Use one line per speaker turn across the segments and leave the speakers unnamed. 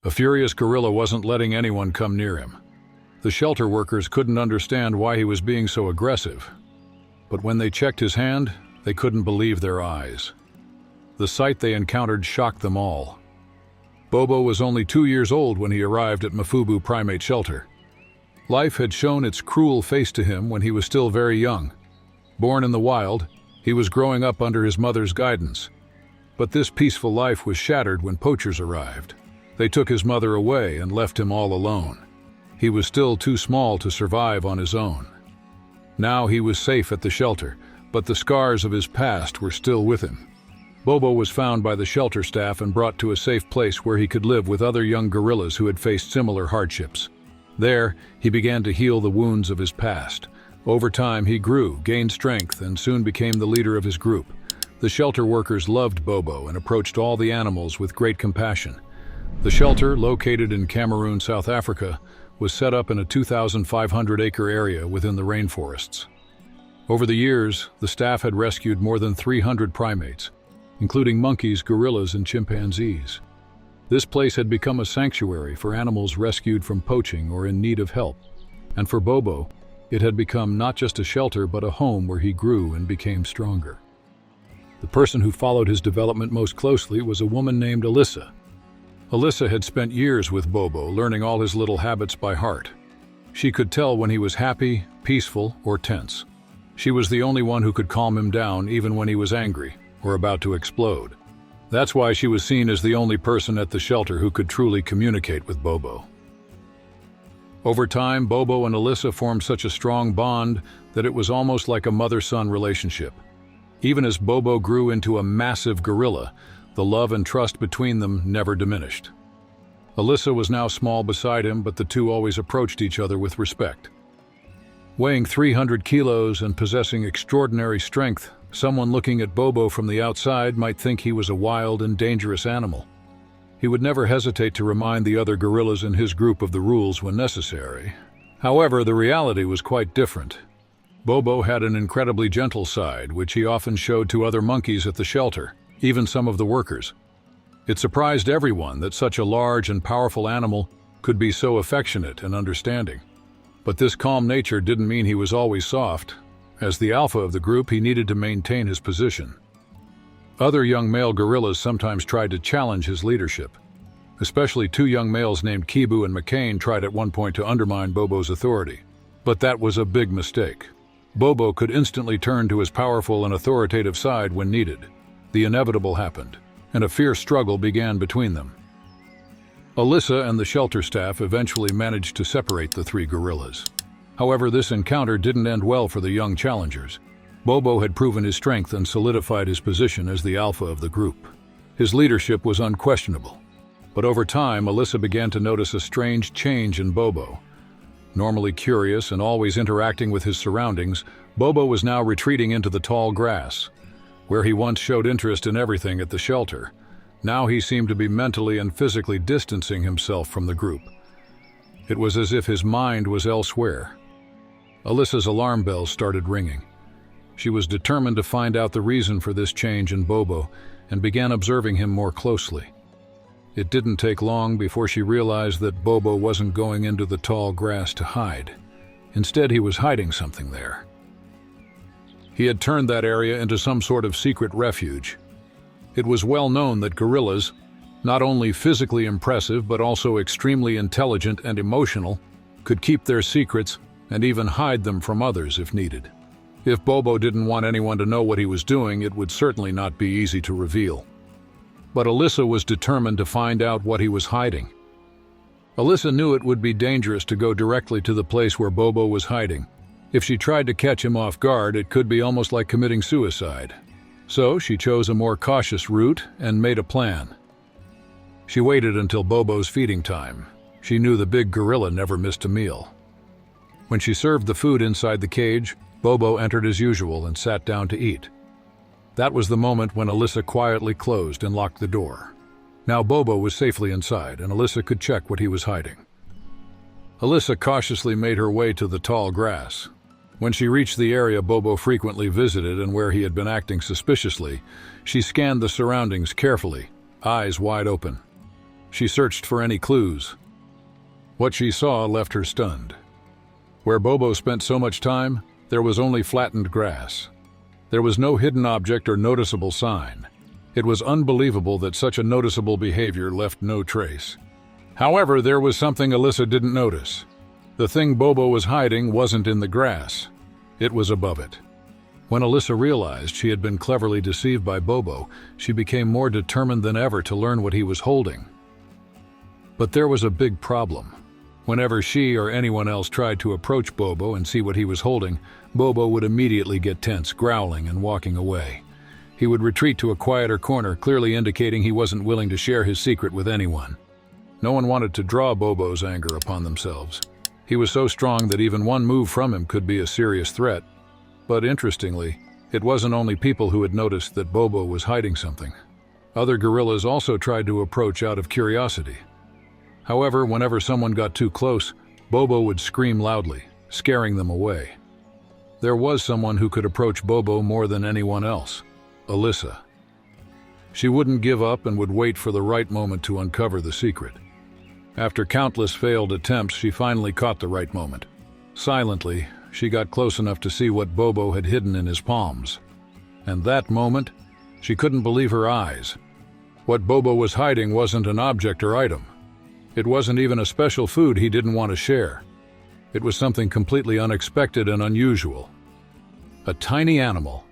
A furious gorilla wasn't letting anyone come near him. The shelter workers couldn't understand why he was being so aggressive. But when they checked his hand, they couldn't believe their eyes. The sight they encountered shocked them all. Bobo was only 2 years old when he arrived at Mafubu Primate Shelter. Life had shown its cruel face to him when he was still very young. Born in the wild, he was growing up under his mother's guidance. But this peaceful life was shattered when poachers arrived. They took his mother away and left him all alone. He was still too small to survive on his own. Now he was safe at the shelter, but the scars of his past were still with him. Bobo was found by the shelter staff and brought to a safe place where he could live with other young gorillas who had faced similar hardships. There, he began to heal the wounds of his past. Over time, he grew, gained strength, and soon became the leader of his group. The shelter workers loved Bobo and approached all the animals with great compassion. The shelter, located in Cameroon, South Africa, was set up in a 2,500-acre area within the rainforests. Over the years, the staff had rescued more than 300 primates, including monkeys, gorillas, and chimpanzees. This place had become a sanctuary for animals rescued from poaching or in need of help. And for Bobo, it had become not just a shelter but a home where he grew and became stronger. The person who followed his development most closely was a woman named Alyssa. Alyssa had spent years with Bobo, learning all his little habits by heart. She could tell when he was happy, peaceful, or tense. She was the only one who could calm him down even when he was angry or about to explode. That's why she was seen as the only person at the shelter who could truly communicate with Bobo. Over time, Bobo and Alyssa formed such a strong bond that it was almost like a mother-son relationship. Even as Bobo grew into a massive gorilla, the love and trust between them never diminished. Alyssa was now small beside him, but the two always approached each other with respect. Weighing 300 kilos and possessing extraordinary strength, someone looking at Bobo from the outside might think he was a wild and dangerous animal. He would never hesitate to remind the other gorillas in his group of the rules when necessary. However, the reality was quite different. Bobo had an incredibly gentle side, which he often showed to other monkeys at the shelter, even some of the workers. It surprised everyone that such a large and powerful animal could be so affectionate and understanding. But this calm nature didn't mean he was always soft. As the alpha of the group, he needed to maintain his position. Other young male gorillas sometimes tried to challenge his leadership. Especially 2 young males named Kibu and McCain tried at one point to undermine Bobo's authority. But that was a big mistake. Bobo could instantly turn to his powerful and authoritative side when needed. The inevitable happened, and a fierce struggle began between them. Alyssa and the shelter staff eventually managed to separate the 3 gorillas. However, this encounter didn't end well for the young challengers. Bobo had proven his strength and solidified his position as the alpha of the group. His leadership was unquestionable. But over time, Alyssa began to notice a strange change in Bobo. Normally curious and always interacting with his surroundings, Bobo was now retreating into the tall grass. Where he once showed interest in everything at the shelter, now he seemed to be mentally and physically distancing himself from the group. It was as if his mind was elsewhere. Alyssa's alarm bells started ringing. She was determined to find out the reason for this change in Bobo and began observing him more closely. It didn't take long before she realized that Bobo wasn't going into the tall grass to hide. Instead, he was hiding something there. He had turned that area into some sort of secret refuge. It was well known that gorillas, not only physically impressive but also extremely intelligent and emotional, could keep their secrets and even hide them from others if needed. If Bobo didn't want anyone to know what he was doing, it would certainly not be easy to reveal. But Alyssa was determined to find out what he was hiding. Alyssa knew it would be dangerous to go directly to the place where Bobo was hiding. If she tried to catch him off guard, it could be almost like committing suicide. So she chose a more cautious route and made a plan. She waited until Bobo's feeding time. She knew the big gorilla never missed a meal. When she served the food inside the cage, Bobo entered as usual and sat down to eat. That was the moment when Alyssa quietly closed and locked the door. Now Bobo was safely inside, and Alyssa could check what he was hiding. Alyssa cautiously made her way to the tall grass. When she reached the area Bobo frequently visited and where he had been acting suspiciously, she scanned the surroundings carefully, eyes wide open. She searched for any clues. What she saw left her stunned. Where Bobo spent so much time, there was only flattened grass. There was no hidden object or noticeable sign. It was unbelievable that such a noticeable behavior left no trace. However, there was something Alyssa didn't notice. The thing Bobo was hiding wasn't in the grass. It was above it. When Alyssa realized she had been cleverly deceived by Bobo, she became more determined than ever to learn what he was holding. But there was a big problem. Whenever she or anyone else tried to approach Bobo and see what he was holding, Bobo would immediately get tense, growling and walking away. He would retreat to a quieter corner, clearly indicating he wasn't willing to share his secret with anyone. No one wanted to draw Bobo's anger upon themselves. He was so strong that even one move from him could be a serious threat. But interestingly, it wasn't only people who had noticed that Bobo was hiding something. Other gorillas also tried to approach out of curiosity. However, whenever someone got too close, Bobo would scream loudly, scaring them away. There was someone who could approach Bobo more than anyone else: Alyssa. She wouldn't give up and would wait for the right moment to uncover the secret. After countless failed attempts, she finally caught the right moment. Silently, she got close enough to see what Bobo had hidden in his palms. And that moment, she couldn't believe her eyes. What Bobo was hiding wasn't an object or item. It wasn't even a special food he didn't want to share. It was something completely unexpected and unusual. A tiny animal.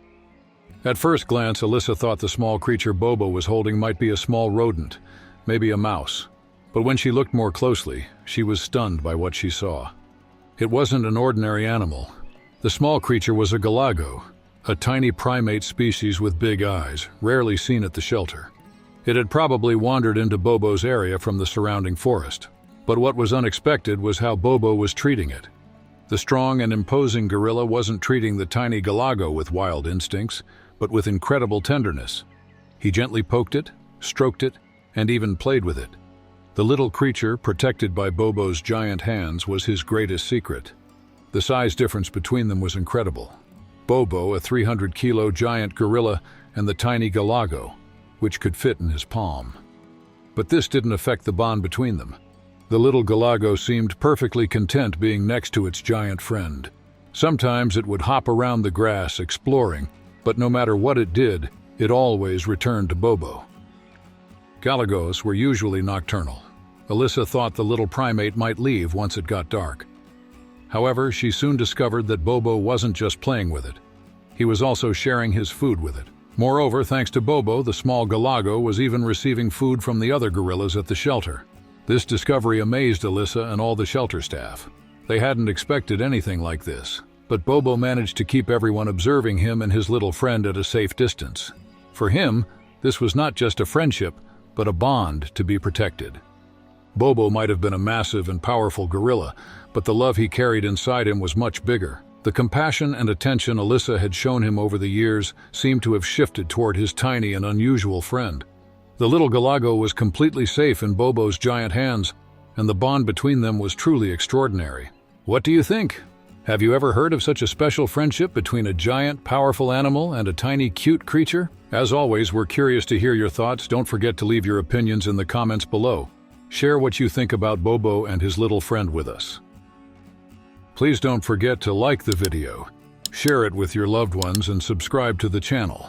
At first glance, Alyssa thought the small creature Bobo was holding might be a small rodent, maybe a mouse. But when she looked more closely, she was stunned by what she saw. It wasn't an ordinary animal. The small creature was a galago, a tiny primate species with big eyes, rarely seen at the shelter. It had probably wandered into Bobo's area from the surrounding forest. But what was unexpected was how Bobo was treating it. The strong and imposing gorilla wasn't treating the tiny galago with wild instincts, but with incredible tenderness. He gently poked it, stroked it, and even played with it. The little creature, protected by Bobo's giant hands, was his greatest secret. The size difference between them was incredible. Bobo, a 300-kilo giant gorilla, and the tiny galago, which could fit in his palm. But this didn't affect the bond between them. The little galago seemed perfectly content being next to its giant friend. Sometimes it would hop around the grass, exploring, but no matter what it did, it always returned to Bobo. Galagos were usually nocturnal. Alyssa thought the little primate might leave once it got dark. However, she soon discovered that Bobo wasn't just playing with it. He was also sharing his food with it. Moreover, thanks to Bobo, the small galago was even receiving food from the other gorillas at the shelter. This discovery amazed Alyssa and all the shelter staff. They hadn't expected anything like this, but Bobo managed to keep everyone observing him and his little friend at a safe distance. For him, this was not just a friendship, but a bond to be protected. Bobo might have been a massive and powerful gorilla, but the love he carried inside him was much bigger. The compassion and attention Alyssa had shown him over the years seemed to have shifted toward his tiny and unusual friend. The little galago was completely safe in Bobo's giant hands, and the bond between them was truly extraordinary. What do you think? Have you ever heard of such a special friendship between a giant, powerful animal and a tiny, cute creature? As always, we're curious to hear your thoughts. Don't forget to leave your opinions in the comments below. Share what you think about Bobo and his little friend with us. Please don't forget to like the video, share it with your loved ones, and subscribe to the channel.